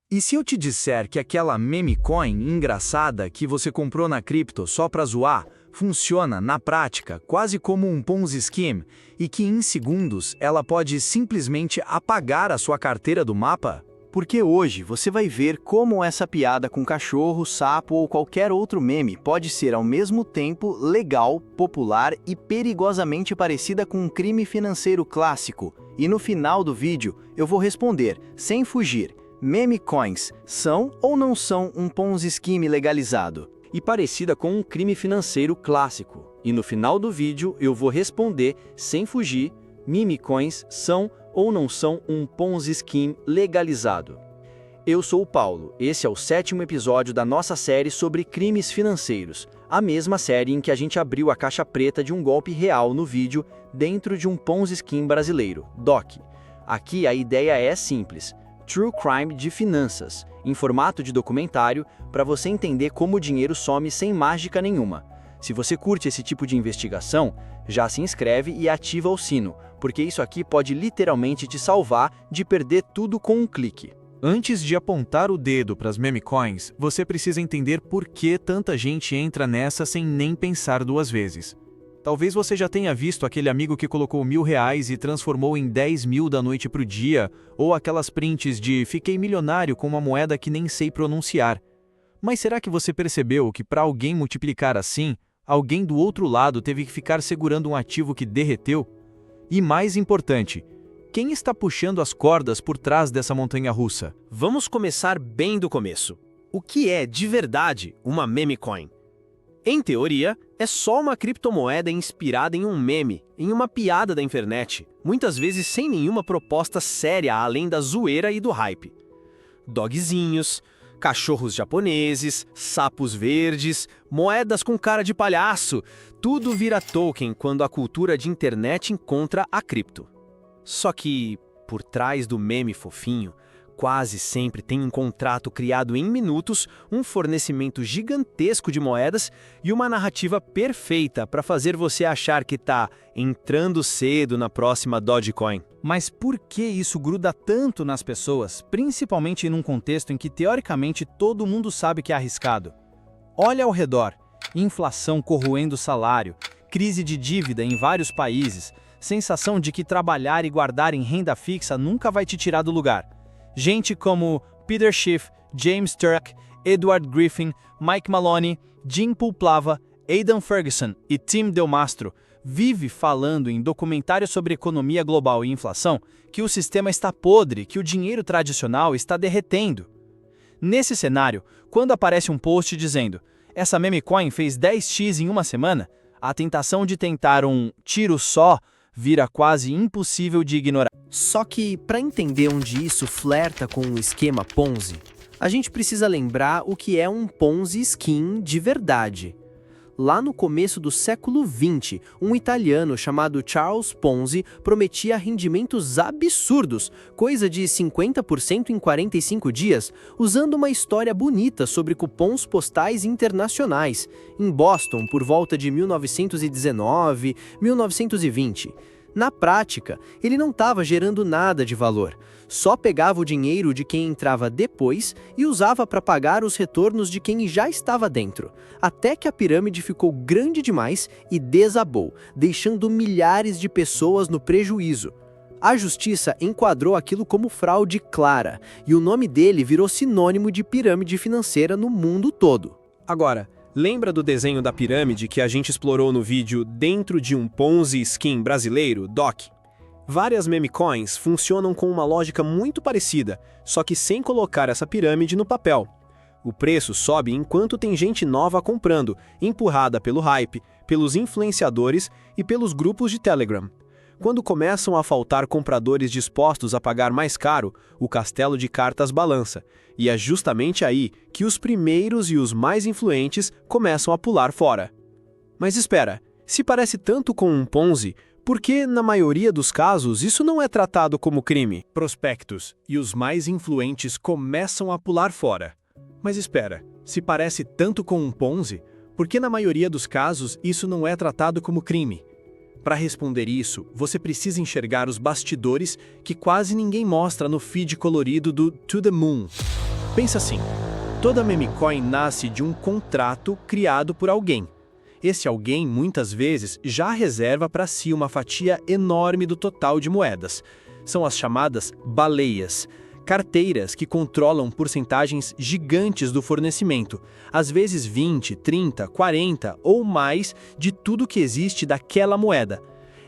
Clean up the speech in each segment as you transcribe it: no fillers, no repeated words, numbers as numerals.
E se eu te disser que aquela meme coin engraçada que você comprou na cripto só pra zoar, funciona, na prática, quase como um Ponzi Scheme, e que em segundos ela pode simplesmente apagar a sua carteira do mapa? Porque hoje você vai ver como essa piada com cachorro, sapo ou qualquer outro meme pode ser ao mesmo tempo legal, popular e perigosamente parecida com um crime financeiro clássico. E no final do vídeo eu vou responder, sem fugir, meme coins são ou não são um Ponzi Scheme legalizado? E parecida com um crime financeiro clássico. E no final do vídeo eu vou responder, sem fugir, meme coins são ou não são um Ponzi Scheme legalizado. Eu sou o Paulo, esse é o 7º episódio da nossa série sobre crimes financeiros, a mesma série em que a gente abriu a caixa preta de um golpe real no vídeo dentro de um Ponzi Scheme brasileiro, DOC. Aqui a ideia é simples, True Crime de finanças, em formato de documentário, para você entender como o dinheiro some sem mágica nenhuma. Se você curte esse tipo de investigação, já se inscreve e ativa o sino, porque isso aqui pode literalmente te salvar de perder tudo com um clique. Antes de apontar o dedo para as meme coins, você precisa entender por que tanta gente entra nessa sem nem pensar duas vezes. Talvez você já tenha visto aquele amigo que colocou R$1.000 e transformou em 10 mil da noite para o dia, ou aquelas prints de "fiquei milionário com uma moeda que nem sei pronunciar". Mas será que você percebeu que para alguém multiplicar assim, alguém do outro lado teve que ficar segurando um ativo que derreteu? E mais importante, quem está puxando as cordas por trás dessa montanha-russa? Vamos começar bem do começo. O que é, de verdade, uma meme coin? Em teoria, é só uma criptomoeda inspirada em um meme, em uma piada da internet, muitas vezes sem nenhuma proposta séria além da zoeira e do hype. Dogzinhos, cachorros japoneses, sapos verdes, moedas com cara de palhaço, tudo vira token quando a cultura de internet encontra a cripto. Só que, por trás do meme fofinho, quase sempre tem um contrato criado em minutos, um fornecimento gigantesco de moedas e uma narrativa perfeita para fazer você achar que está entrando cedo na próxima Dogecoin. Mas por que isso gruda tanto nas pessoas, principalmente num contexto em que teoricamente todo mundo sabe que é arriscado? Olha ao redor, inflação corroendo o salário, crise de dívida em vários países, sensação de que trabalhar e guardar em renda fixa nunca vai te tirar do lugar. Gente como Peter Schiff, James Turk, Edward Griffin, Mike Maloney, Jim Pulplava, Aidan Ferguson e Tim Del Mastro vive falando em documentários sobre economia global e inflação que o sistema está podre, que o dinheiro tradicional está derretendo. Nesse cenário, quando aparece um post dizendo "essa meme coin fez 10x em uma semana", a tentação de tentar um tiro só vira quase impossível de ignorar. Só que, para entender onde isso flerta com o esquema Ponzi, a gente precisa lembrar o que é um Ponzi Scheme de verdade. Lá no começo do século XX, um italiano chamado Charles Ponzi prometia rendimentos absurdos, coisa de 50% em 45 dias, usando uma história bonita sobre cupons postais internacionais, em Boston por volta de 1919, 1920. Na prática, ele não estava gerando nada de valor, só pegava o dinheiro de quem entrava depois e usava para pagar os retornos de quem já estava dentro, até que a pirâmide ficou grande demais e desabou, deixando milhares de pessoas no prejuízo. A justiça enquadrou aquilo como fraude clara, e o nome dele virou sinônimo de pirâmide financeira no mundo todo. Agora, lembra do desenho da pirâmide que a gente explorou no vídeo dentro de um Ponzi Scheme brasileiro, DOC? Várias meme coins funcionam com uma lógica muito parecida, só que sem colocar essa pirâmide no papel. O preço sobe enquanto tem gente nova comprando, empurrada pelo hype, pelos influenciadores e pelos grupos de Telegram. Quando começam a faltar compradores dispostos a pagar mais caro, o castelo de cartas balança, e é justamente aí que os primeiros e os mais influentes começam a pular fora. Mas espera, se parece tanto com um Ponzi, por que, na maioria dos casos, isso não é tratado como crime? Prospectos e os mais influentes começam a pular fora. Mas espera, se parece tanto com um Ponzi, por que na maioria dos casos isso não é tratado como crime? Para responder isso, você precisa enxergar os bastidores que quase ninguém mostra no feed colorido do To The Moon. Pensa assim, toda meme coin nasce de um contrato criado por alguém. Esse alguém, muitas vezes, já reserva para si uma fatia enorme do total de moedas. São as chamadas baleias, carteiras que controlam porcentagens gigantes do fornecimento, às vezes 20, 30, 40 ou mais de tudo que existe daquela moeda.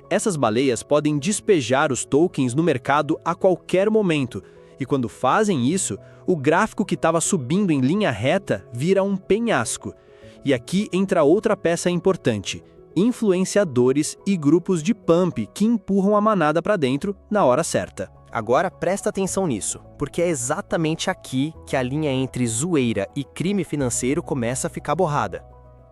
Essas baleias podem despejar os tokens no mercado a qualquer momento, e quando fazem isso, o gráfico que estava subindo em linha reta vira um penhasco. E aqui entra outra peça importante: influenciadores e grupos de pump que empurram a manada para dentro na hora certa. Agora presta atenção nisso, porque é exatamente aqui que a linha entre zoeira e crime financeiro começa a ficar borrada.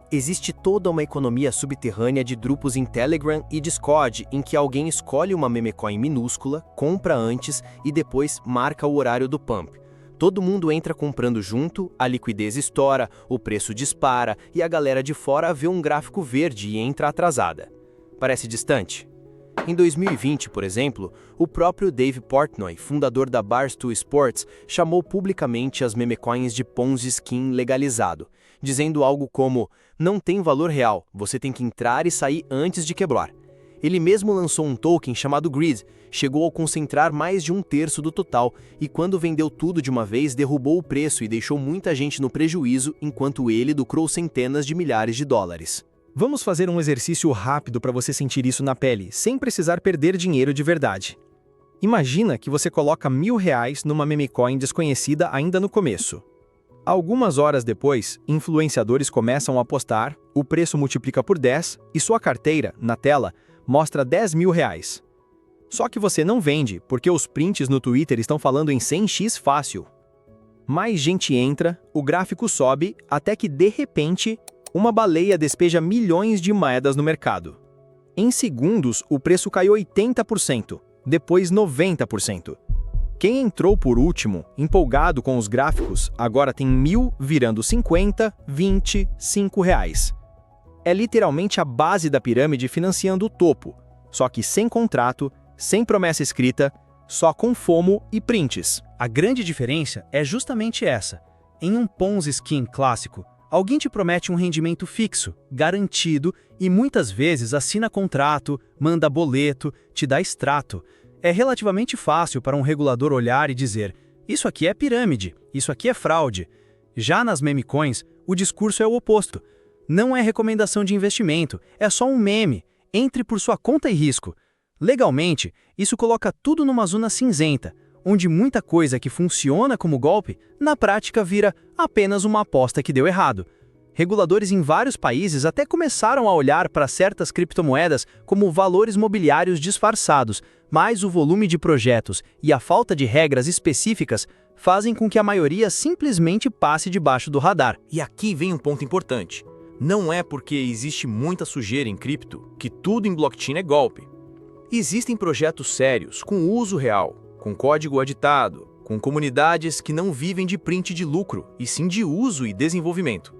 Existe toda uma economia subterrânea de grupos em Telegram e Discord em que alguém escolhe uma meme coin minúscula, compra antes e depois marca o horário do pump. Todo mundo entra comprando junto, a liquidez estoura, o preço dispara e a galera de fora vê um gráfico verde e entra atrasada. Parece distante? Em 2020, por exemplo, o próprio Dave Portnoy, fundador da Barstool Sports, chamou publicamente as memecoins de Ponzi Scheme legalizado, dizendo algo como: não tem valor real, você tem que entrar e sair antes de quebrar. Ele mesmo lançou um token chamado Grid, chegou a concentrar mais de 1/3 do total e quando vendeu tudo de uma vez derrubou o preço e deixou muita gente no prejuízo enquanto ele lucrou centenas de milhares de dólares. Vamos fazer um exercício rápido para você sentir isso na pele, sem precisar perder dinheiro de verdade. Imagina que você coloca R$1.000 numa meme coin desconhecida ainda no começo. Algumas horas depois, influenciadores começam a postar, o preço multiplica por 10 e sua carteira, na tela, mostra R$10.000. Só que você não vende, porque os prints no Twitter estão falando em 100x fácil. Mais gente entra, o gráfico sobe, até que de repente, uma baleia despeja milhões de moedas no mercado. Em segundos, o preço caiu 80%, depois 90%. Quem entrou por último, empolgado com os gráficos, agora tem 1.000 virando 50, 20, R$5. É literalmente a base da pirâmide financiando o topo, só que sem contrato, sem promessa escrita, só com FOMO e prints. A grande diferença é justamente essa. Em um Ponzi Scheme clássico, alguém te promete um rendimento fixo, garantido e muitas vezes assina contrato, manda boleto, te dá extrato. É relativamente fácil para um regulador olhar e dizer: isso aqui é pirâmide, isso aqui é fraude. Já nas meme coins, o discurso é o oposto. Não é recomendação de investimento, é só um meme. Entre por sua conta e risco. Legalmente, isso coloca tudo numa zona cinzenta, onde muita coisa que funciona como golpe, na prática vira apenas uma aposta que deu errado. Reguladores em vários países até começaram a olhar para certas criptomoedas como valores mobiliários disfarçados, mas o volume de projetos e a falta de regras específicas fazem com que a maioria simplesmente passe debaixo do radar. E aqui vem um ponto importante. Não é porque existe muita sujeira em cripto que tudo em blockchain é golpe. Existem projetos sérios, com uso real, com código aditado, com comunidades que não vivem de print de lucro, e sim de uso e desenvolvimento.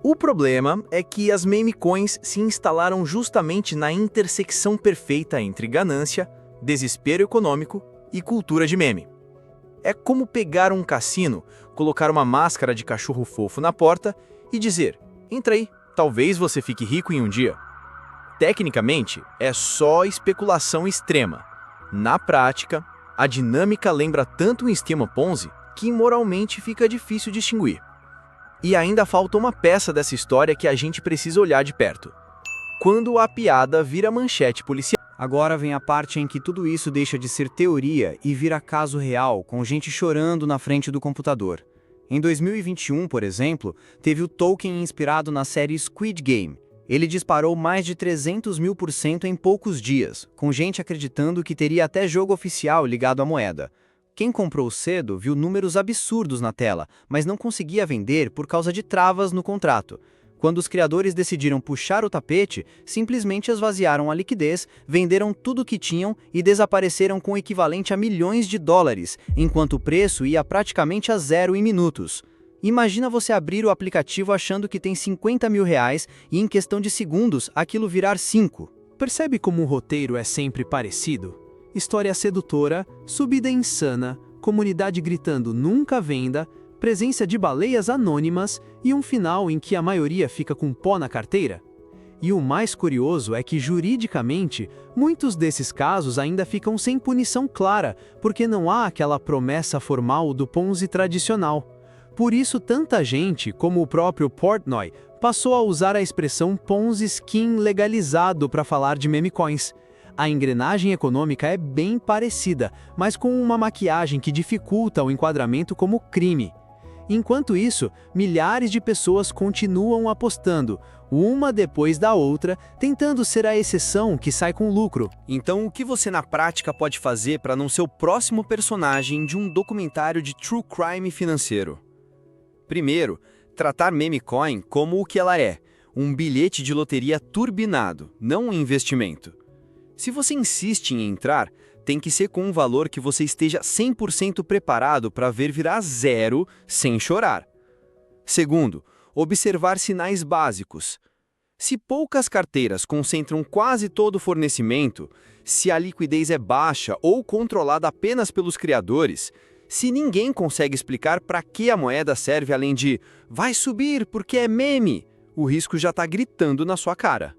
O problema é que as meme coins se instalaram justamente na intersecção perfeita entre ganância, desespero econômico e cultura de meme. É como pegar um cassino, colocar uma máscara de cachorro fofo na porta e dizer: entra aí, talvez você fique rico em um dia. Tecnicamente, é só especulação extrema. Na prática, a dinâmica lembra tanto um esquema Ponzi que moralmente fica difícil distinguir. E ainda falta uma peça dessa história que a gente precisa olhar de perto. Quando a piada vira manchete policial. Agora vem a parte em que tudo isso deixa de ser teoria e vira caso real, com gente chorando na frente do computador. Em 2021, por exemplo, teve o token inspirado na série Squid Game. Ele disparou mais de 300.000% em poucos dias, com gente acreditando que teria até jogo oficial ligado à moeda. Quem comprou cedo viu números absurdos na tela, mas não conseguia vender por causa de travas no contrato. Quando os criadores decidiram puxar o tapete, simplesmente esvaziaram a liquidez, venderam tudo o que tinham e desapareceram com o equivalente a milhões de dólares, enquanto o preço ia praticamente a zero em minutos. Imagina você abrir o aplicativo achando que tem R$50.000 e em questão de segundos aquilo virar 5. Percebe como o roteiro é sempre parecido? História sedutora, subida insana, comunidade gritando nunca venda, presença de baleias anônimas e um final em que a maioria fica com pó na carteira. E o mais curioso é que, juridicamente, muitos desses casos ainda ficam sem punição clara, porque não há aquela promessa formal do Ponzi tradicional. Por isso, tanta gente, como o próprio Portnoy, passou a usar a expressão Ponzi Scheme legalizado para falar de meme coins. A engrenagem econômica é bem parecida, mas com uma maquiagem que dificulta o enquadramento como crime. Enquanto isso, milhares de pessoas continuam apostando, uma depois da outra, tentando ser a exceção que sai com lucro. Então, o que você na prática pode fazer para não ser o próximo personagem de um documentário de true crime financeiro? Primeiro, tratar meme coin como o que ela é, um bilhete de loteria turbinado, não um investimento. Se você insiste em entrar, tem que ser com um valor que você esteja 100% preparado para ver virar zero sem chorar. Segundo, observar sinais básicos. Se poucas carteiras concentram quase todo o fornecimento, se a liquidez é baixa ou controlada apenas pelos criadores, se ninguém consegue explicar para que a moeda serve além de "vai subir porque é meme", o risco já está gritando na sua cara.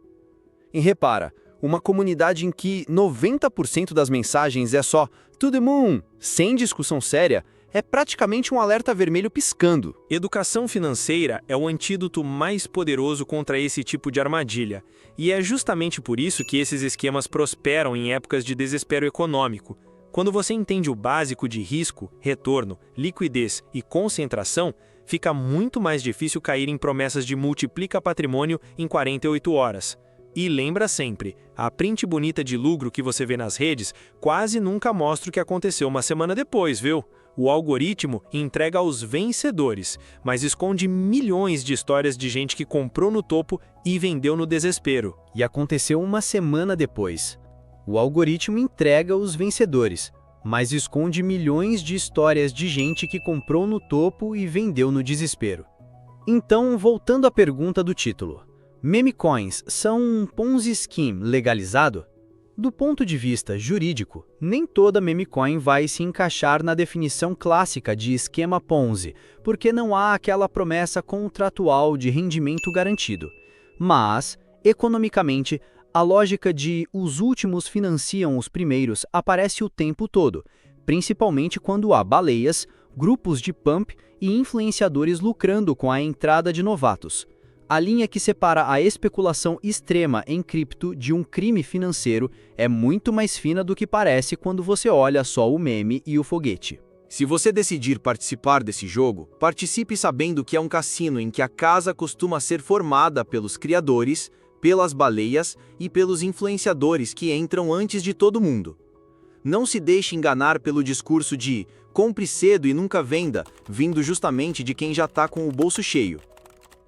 E repara, uma comunidade em que 90% das mensagens é só "to the moon", sem discussão séria, é praticamente um alerta vermelho piscando. Educação financeira é o antídoto mais poderoso contra esse tipo de armadilha, e é justamente por isso que esses esquemas prosperam em épocas de desespero econômico. Quando você entende o básico de risco, retorno, liquidez e concentração, fica muito mais difícil cair em promessas de multiplica patrimônio em 48 horas. E lembra sempre, a print bonita de lucro que você vê nas redes quase nunca mostra o que aconteceu uma semana depois, viu? O algoritmo entrega aos vencedores, mas esconde milhões de histórias de gente que comprou no topo e vendeu no desespero. E aconteceu uma semana depois. O algoritmo entrega os vencedores, mas esconde milhões de histórias de gente que comprou no topo e vendeu no desespero. Então, voltando à pergunta do título. Meme coins são um Ponzi Scheme legalizado? Do ponto de vista jurídico, nem toda meme coin vai se encaixar na definição clássica de esquema Ponzi, porque não há aquela promessa contratual de rendimento garantido. Mas, economicamente, a lógica de os últimos financiam os primeiros aparece o tempo todo, principalmente quando há baleias, grupos de pump e influenciadores lucrando com a entrada de novatos. A linha que separa a especulação extrema em cripto de um crime financeiro é muito mais fina do que parece quando você olha só o meme e o foguete. Se você decidir participar desse jogo, participe sabendo que é um cassino em que a casa costuma ser formada pelos criadores, pelas baleias e pelos influenciadores que entram antes de todo mundo. Não se deixe enganar pelo discurso de "compre cedo e nunca venda", vindo justamente de quem já está com o bolso cheio.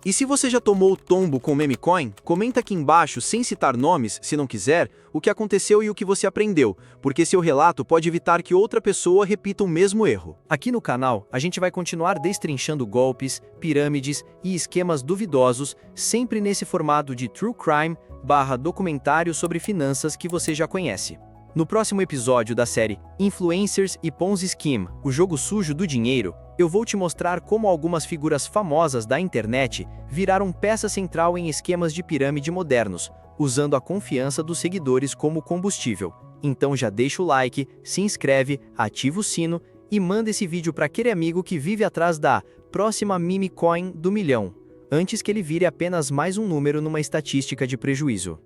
E se você já tomou o tombo com meme coin, comenta aqui embaixo, sem citar nomes, se não quiser, o que aconteceu e o que você aprendeu, porque seu relato pode evitar que outra pessoa repita o mesmo erro. Aqui no canal, a gente vai continuar destrinchando golpes, pirâmides e esquemas duvidosos, sempre nesse formato de true crime / documentário sobre finanças que você já conhece. No próximo episódio da série Influencers e Ponzi Scheme, o jogo sujo do dinheiro, eu vou te mostrar como algumas figuras famosas da internet viraram peça central em esquemas de pirâmide modernos, usando a confiança dos seguidores como combustível. Então já deixa o like, se inscreve, ativa o sino e manda esse vídeo para aquele amigo que vive atrás da próxima meme coin do milhão, antes que ele vire apenas mais um número numa estatística de prejuízo.